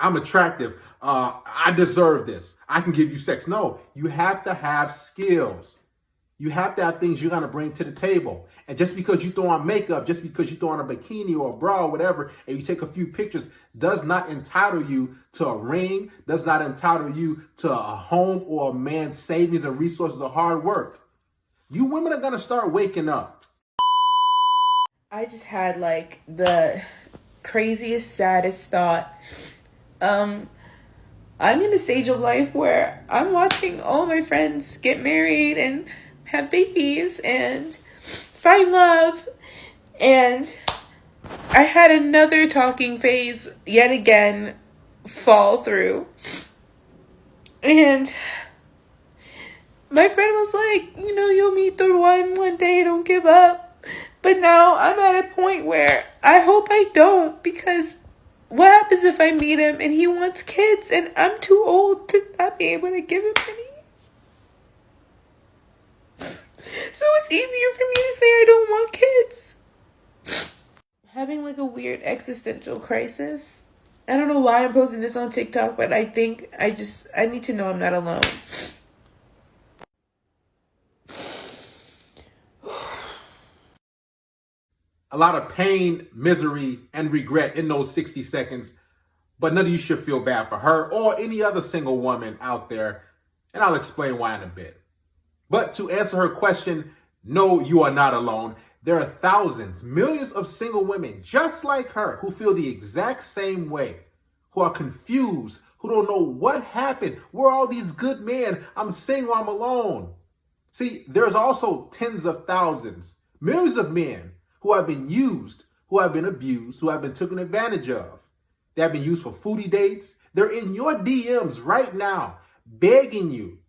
I'm attractive. I deserve this. I can give you sex. No, you have to have skills. You have to have things you're going to bring to the table. And just because you throw on makeup, just because you throw on a bikini or a bra or whatever, and you take a few pictures, does not entitle you to a ring, does not entitle you to a home or a man's savings and resources of hard work. You women are going to start waking up. I just had like the craziest, saddest thought. I'm in the stage of life where I'm watching all my friends get married and have babies and find love. And I had another talking phase yet again fall through. And my friend was like, you'll meet the one day, don't give up. But now I'm at a point where I hope I don't, because what happens if I meet him and he wants kids and I'm too old to not be able to give him any? So it's easier for me to say I don't want kids. Having like a weird existential crisis. I don't know why I'm posting this on TikTok, but I think I need to know I'm not alone. A lot of pain, misery, and regret in those 60 seconds, but none of you should feel bad for her or any other single woman out there, and I'll explain why in a bit. But to answer her question, no, you are not alone. There are thousands, millions of single women just like her who feel the exact same way, who are confused, who don't know what happened. Where are all these good men? I'm single, I'm alone. See, there's also tens of thousands, millions of men who have been used, who have been abused, who have been taken advantage of. They have been used for foodie dates. They're in your DMs right now, begging you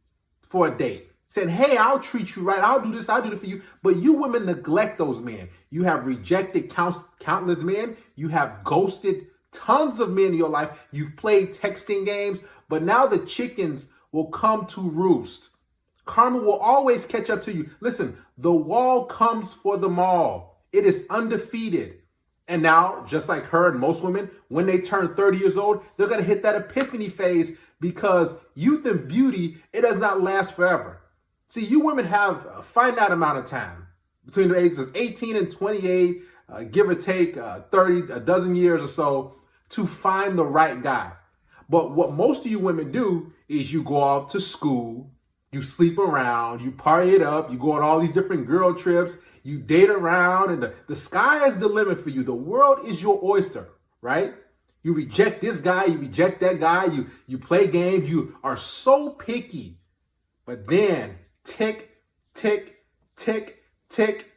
for a date, saying, hey, I'll treat you right. I'll do this. I'll do it for you. But you women neglect those men. You have rejected countless men. You have ghosted tons of men in your life. You've played texting games, but now the chickens will come to roost. Karma will always catch up to you. Listen, the wall comes for them all. It is undefeated. And now, just like her and most women, when they turn 30 years old, they're going to hit that epiphany phase, because youth and beauty, it does not last forever. See, you women have a finite amount of time between the ages of 18 and 28, give or take 30, a dozen years or so, to find the right guy. But what most of you women do is you go off to school, you sleep around, you party it up, you go on all these different girl trips, you date around, and the sky is the limit for you. The world is your oyster, right? You reject this guy, you reject that guy, you play games, you are so picky. But then, tick, tick, tick, tick.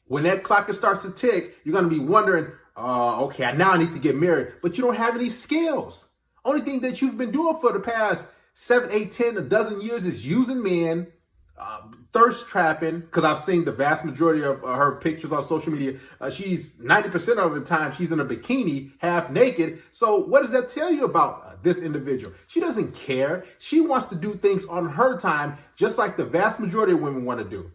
When that clock starts to tick, you're going to be wondering, okay, now I need to get married. But you don't have any skills. Only thing that you've been doing for the past 7, 8, 10, a dozen years is using men, thirst trapping, because I've seen the vast majority of her pictures on social media. She's 90% of the time she's in a bikini, half naked. So what does that tell you about this individual? She doesn't care. She wants to do things on her time, just like the vast majority of women want to do.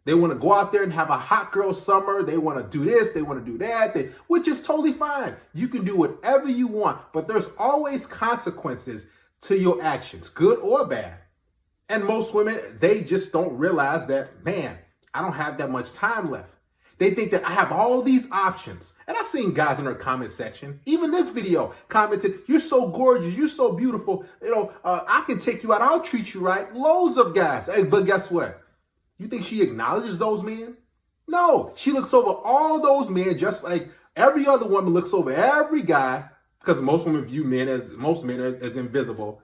They want to go out there and have a hot girl summer. They want to do this. They want to do that, which is totally fine. You can do whatever you want, but there's always consequences to your actions, good or bad. And most women, they just don't realize that, man, I don't have that much time left. They think that I have all these options. And I've seen guys in her comment section, even this video, commented, you're so gorgeous, you're so beautiful, I can take you out, I'll treat you right. Loads of guys. Hey, but guess what? You think she acknowledges those men? No, she looks over all those men just like every other woman looks over every guy, because most women view most men as invisible.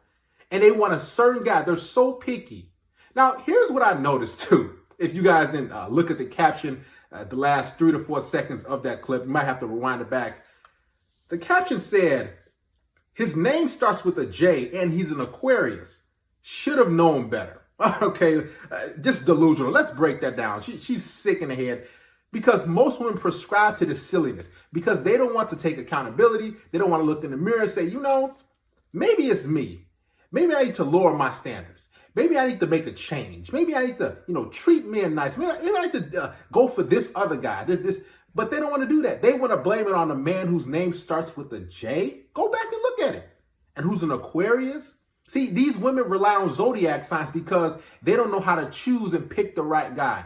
And they want a certain guy. They're so picky. Now, here's what I noticed too. If you guys didn't look at the caption, the last 3 to 4 seconds of that clip, you might have to rewind it back. The caption said, his name starts with a J and he's an Aquarius. Should have known better. Okay, just delusional. Let's break that down. She's sick in the head, because most women prescribe to this silliness because they don't want to take accountability. They don't want to look in the mirror and say, maybe it's me. Maybe I need to lower my standards. Maybe I need to make a change. Maybe I need to, treat men nice. Maybe I need to go for this other guy. But they don't want to do that. They want to blame it on a man whose name starts with a J. Go back and look at it. and who's an Aquarius. See, these women rely on zodiac signs because they don't know how to choose and pick the right guy.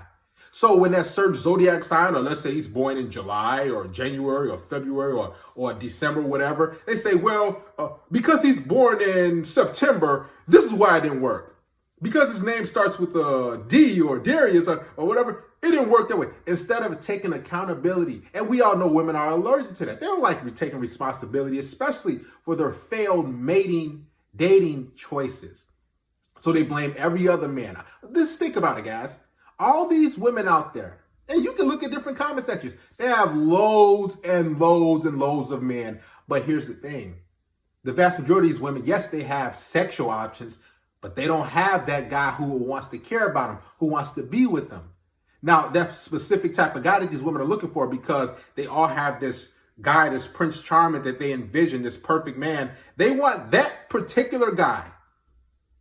So when that certain zodiac sign, or let's say he's born in July or January or February or December, whatever, they say, well, because he's born in September, this is why it didn't work. Because his name starts with a D or Darius or whatever, it didn't work that way. Instead of taking accountability, and we all know women are allergic to that. They don't like taking responsibility, especially for their failed dating choices. So they blame every other man. Just think about it, guys. All these women out there, and you can look at different comment sections, they have loads and loads and loads of men. But here's the thing. The vast majority of these women, yes, they have sexual options, but they don't have that guy who wants to care about them, who wants to be with them. Now, that specific type of guy that these women are looking for, because they all have this guy, this Prince Charming that they envision, this perfect man, they want that particular guy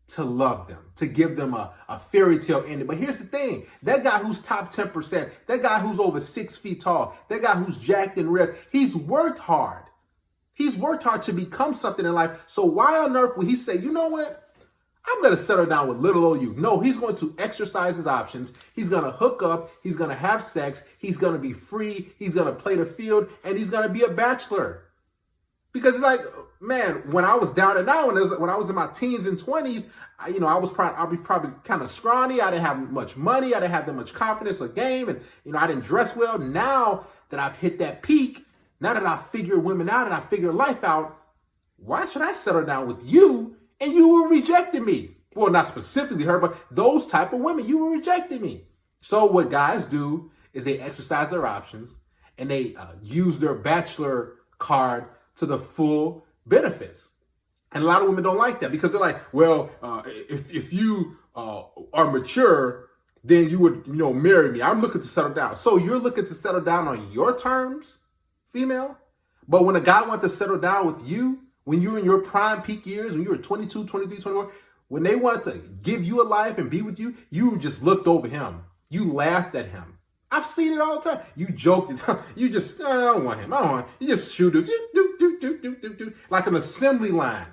to love them, to give them a fairy tale ending. But here's the thing. That guy who's top 10%, that guy who's over 6 feet tall, that guy who's jacked and ripped, he's worked hard. He's worked hard to become something in life. So why on earth would he say, you know what? I'm going to settle down with little old you. No, he's going to exercise his options. He's going to hook up. He's going to have sex. He's going to be free. He's going to play the field, and he's going to be a bachelor. Because it's like, man, when I was down and out, when I was in my teens and 20s, I was probably kind of scrawny. I didn't have much money. I didn't have that much confidence or game. And, I didn't dress well. Now that I've hit that peak, now that I've figured women out and I figured life out, why should I settle down with you? And you were rejecting me. Well, not specifically her, but those type of women, you were rejecting me. So what guys do is they exercise their options and they use their bachelor card to the full benefits. And a lot of women don't like that because they're like, well, if you are mature, then you would, marry me. I'm looking to settle down. So you're looking to settle down on your terms, female? But when a guy wants to settle down with you, when you're in your prime peak years, when you were 22, 23, 24, when they wanted to give you a life and be with you, you just looked over him. You laughed at him. I've seen it all the time. You joked. You just, I don't want him. I don't want him. You just shoot it like an assembly line.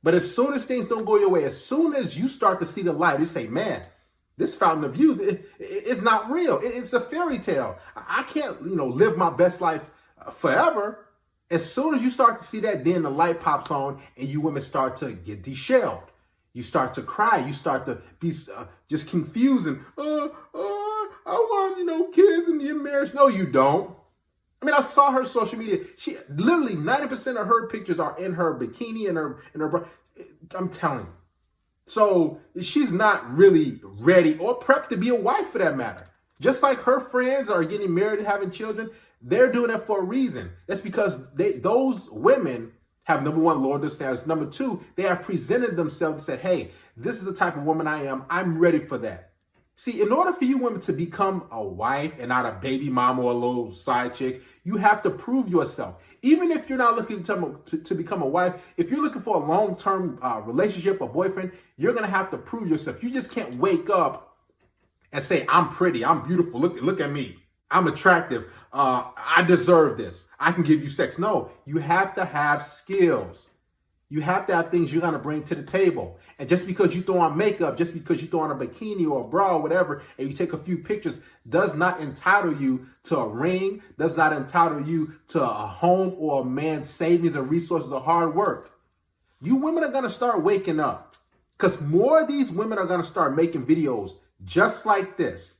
But as soon as things don't go your way, as soon as you start to see the light, you say, man, this fountain of youth, it's not real. It's a fairy tale. I can't, live my best life forever. As soon as you start to see that, then the light pops on and you women start to get deshelled. You start to cry. You start to be just confused and, I want, kids and in marriage. No, you don't. I mean, I saw her social media. She literally 90% of her pictures are in her bikini and her bra. I'm telling you. So she's not really ready or prepped to be a wife for that matter. Just like her friends are getting married and having children, they're doing it for a reason. That's because those women have, number one, lowered their status. Number two, they have presented themselves and said, hey, this is the type of woman I am. I'm ready for that. See, in order for you women to become a wife and not a baby mama or a little side chick, you have to prove yourself. Even if you're not looking to become a wife, if you're looking for a long-term relationship or boyfriend, you're going to have to prove yourself. You just can't wake up and say, I'm pretty, I'm beautiful, look at me. I'm attractive. I deserve this. I can give you sex. No, you have to have skills. You have to have things you're going to bring to the table. And just because you throw on makeup, just because you throw on a bikini or a bra or whatever, and you take a few pictures, does not entitle you to a ring, does not entitle you to a home or a man's savings and resources or hard work. You women are going to start waking up because more of these women are going to start making videos just like this.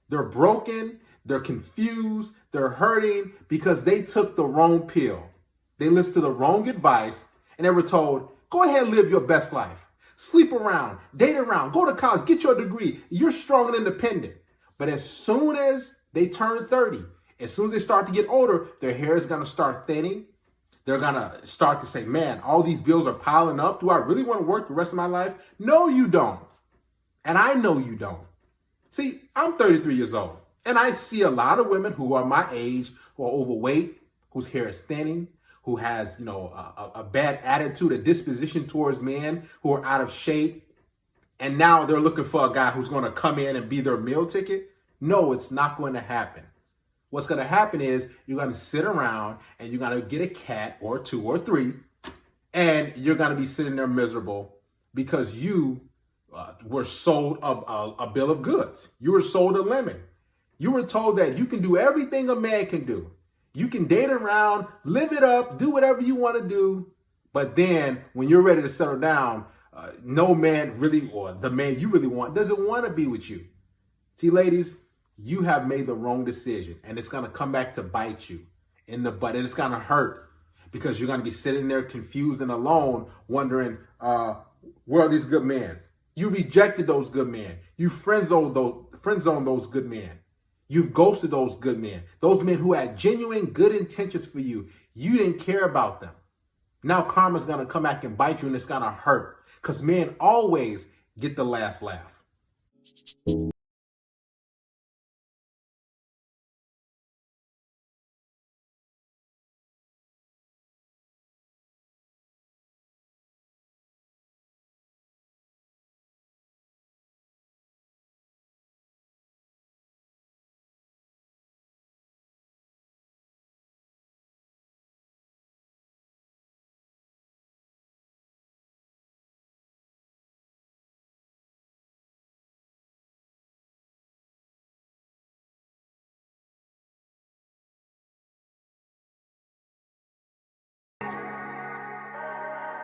They're broken. They're confused. They're hurting because they took the wrong pill. They listened to the wrong advice and they were told, go ahead and live your best life. Sleep around, date around, go to college, get your degree. You're strong and independent. But as soon as they turn 30, as soon as they start to get older, their hair is going to start thinning. They're going to start to say, man, all these bills are piling up. Do I really want to work the rest of my life? No, you don't. And I know you don't. See, I'm 33 years old. And I see a lot of women who are my age, who are overweight, whose hair is thinning, who has, a bad attitude, a disposition towards men, who are out of shape. And now they're looking for a guy who's going to come in and be their meal ticket. No, it's not going to happen. What's going to happen is you're going to sit around and you're going to get a cat or two or three, And you're going to be sitting there miserable because you were sold a bill of goods. You were sold a lemon. You were told that you can do everything a man can do. You can date around, live it up, do whatever you want to do. But then when you're ready to settle down, no man really, or the man you really want, doesn't want to be with you. See, ladies, you have made the wrong decision, and it's going to come back to bite you in the butt, and it's going to hurt because you're going to be sitting there confused and alone, wondering, where are these good men? You rejected those good men. You friend zoned those good men. You've ghosted those good men. Those men who had genuine good intentions for you. You didn't care about them. Now karma's going to come back and bite you, and it's going to hurt because men always get the last laugh.